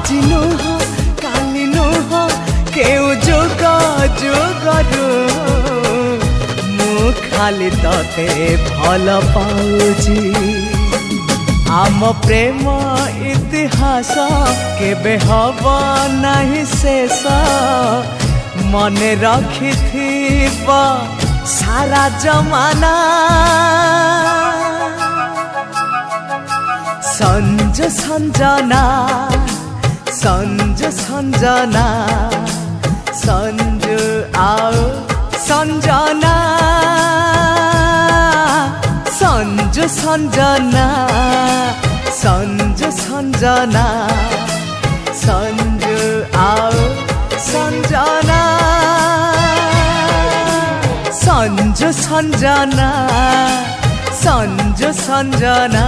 আজি নুহ কালি নুহ কেউ যোগ যোগରୁ ମୁଁ ଖାଲି ତତେ ଭଲ ପାଉଛି आम प्रेम इतिहास केबे हब नहीं शेष मने रखी सारा जमाना संज संजना संज संजना संजु आओ संजना संजु संजना संजु संजना संजु आओ संजना संजु संजना संजु संजना